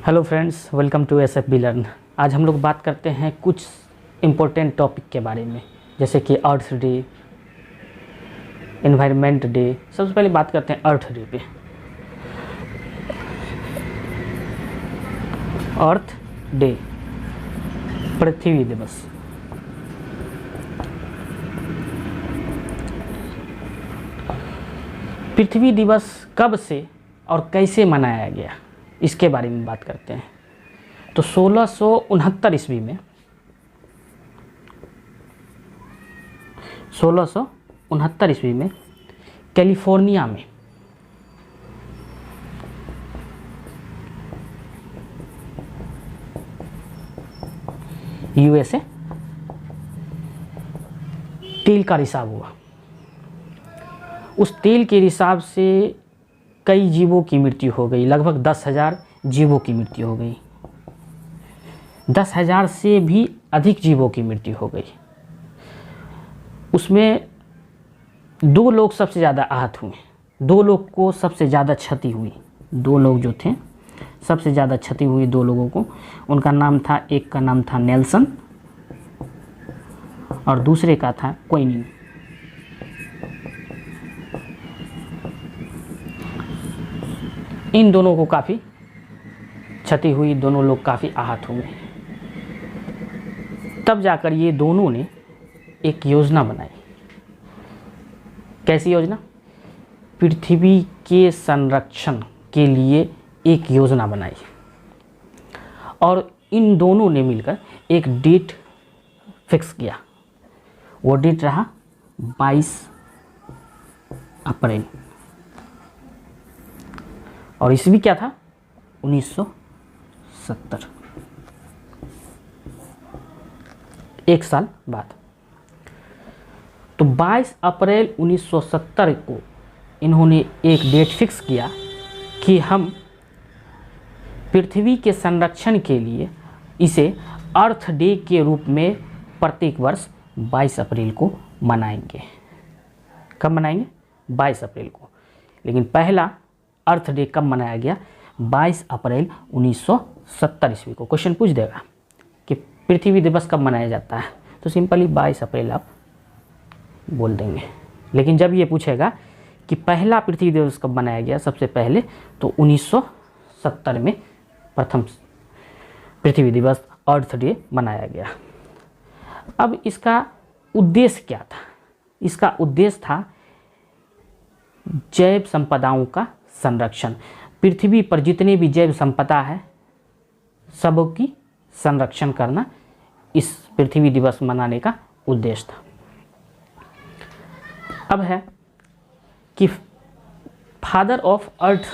Hello friends, welcome to SF B learn. आज हम लोग बात करते हैं कुछ इम्पोर्टेंट टॉपिक के बारे में, जैसे कि अर्थ डे, एनवायरनमेंट डे। सबसे पहले बात करते हैं अर्थ डे पे। अर्थ डे, पृथ्वी दिवस। पृथ्वी दिवस कब से और कैसे मनाया गया, इसके बारे में बात करते हैं। तो 1669 ईस्वी में 1669 ईस्वी में कैलिफोर्निया में यूएसए तेल का रिसाव हुआ। उस तेल के रिसाव से कई जीवों की मृत्यु हो गई, लगभग 10,000 जीवों की मृत्यु हो गई। 10,000 से भी अधिक जीवों की मृत्यु हो गई। उसमें 2 लोग सबसे ज़्यादा आहत हुए, 2 लोग को सबसे ज़्यादा क्षति हुई। 2 लोग जो थे सबसे ज़्यादा क्षति हुई 2 लोगों को। उनका नाम था, एक का नाम था नेल्सन और दूसरे का था क्विनिंग। इन दोनों को काफ़ी क्षति हुई, दोनों लोग काफ़ी आहत हुए। तब जाकर ये दोनों ने एक योजना बनाई। कैसी योजना? पृथ्वी के संरक्षण के लिए एक योजना बनाई और इन दोनों ने मिलकर एक डेट फिक्स किया। वो डेट रहा 22 अप्रैल और ईस्वी क्या था? 1970, एक साल बाद। तो 22 अप्रैल 1970 को इन्होंने एक डेट फिक्स किया कि हम पृथ्वी के संरक्षण के लिए इसे अर्थ डे के रूप में प्रत्येक वर्ष 22 अप्रैल को मनाएंगे। कब मनाएंगे? 22 अप्रैल को। लेकिन पहला अर्थ डे कब मनाया गया? 22 अप्रैल 1970 ईस्वी को। क्वेश्चन पूछ देगा कि पृथ्वी दिवस कब मनाया जाता है, तो सिंपली 22 अप्रैल आप बोल देंगे। लेकिन जब ये पूछेगा कि पहला पृथ्वी दिवस कब मनाया गया सबसे पहले, तो 1970 में प्रथम पृथ्वी दिवस अर्थ डे मनाया गया। अब इसका उद्देश्य क्या था? इसका उद्देश्य था जैव संपदाओं का संरक्षण। पृथ्वी पर जितने भी जैव संपदा है सबों की संरक्षण करना इस पृथ्वी दिवस मनाने का उद्देश्य था। अब है कि फादर ऑफ अर्थ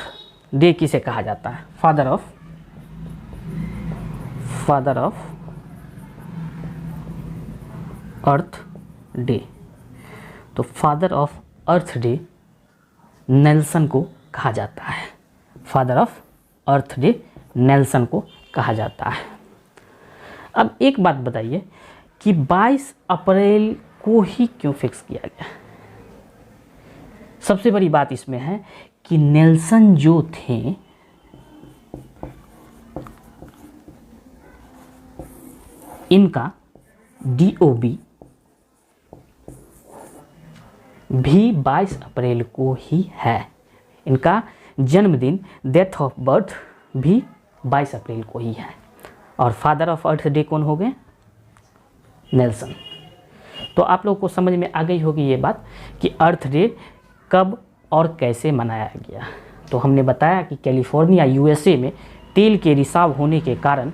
डे किसे कहा जाता है? Father of earth day. तो father of earth day Nelson को कहा जाता है। Father of earth day Nelson को कहा जाता है। अब एक बात बताइए कि 22 अप्रैल को ही क्यों फिक्स किया गया? सबसे बड़ी बात इसमें है कि नेल्सन जो थे इनका DOB भी 22 अप्रैल को ही है। इनका जन्मदिन, डेथ ऑफ बर्थ भी 22 अप्रैल को ही है। और फादर ऑफ अर्थ डे कौन हो गए? नेल्सन। तो आप लोगों को समझ में आ गई होगी ये बात कि अर्थ डे कब और कैसे मनाया गया। तो हमने बताया कि कैलिफोर्निया USA में तेल के रिसाव होने के कारण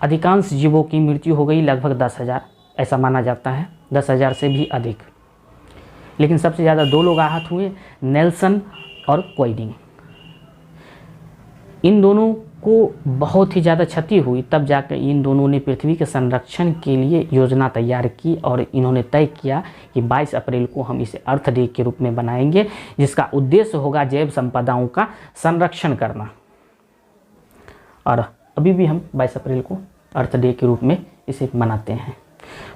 अधिकांश जीवों की मृत्यु हो गई, लगभग 10,000 ऐसा माना जाता है, 10,000 से भी अधिक। लेकिन सबसे ज़्यादा 2 लोग आहत हुए, नेल्सन और क्विनिंग। इन दोनों को बहुत ही ज़्यादा क्षति हुई। तब जाकर इन दोनों ने पृथ्वी के संरक्षण के लिए योजना तैयार की और इन्होंने तय किया कि 22 अप्रैल को हम इसे अर्थ डे के रूप में बनाएंगे, जिसका उद्देश्य होगा जैव संपदाओं का संरक्षण करना। और अभी भी हम 22 अप्रैल को अर्थ डे के रूप में इसे मनाते हैं।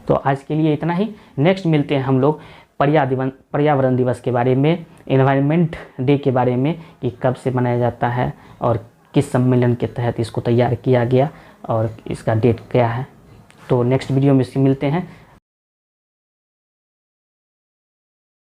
तो आज के लिए इतना ही। नेक्स्ट मिलते हैं हम लोग पर्यावरण दिवस के बारे में, एनवायरनमेंट डे के बारे में कि कब से मनाया जाता है और किस सम्मेलन के तहत इसको तैयार किया गया और इसका डेट क्या है। तो नेक्स्ट वीडियो में इससे मिलते हैं।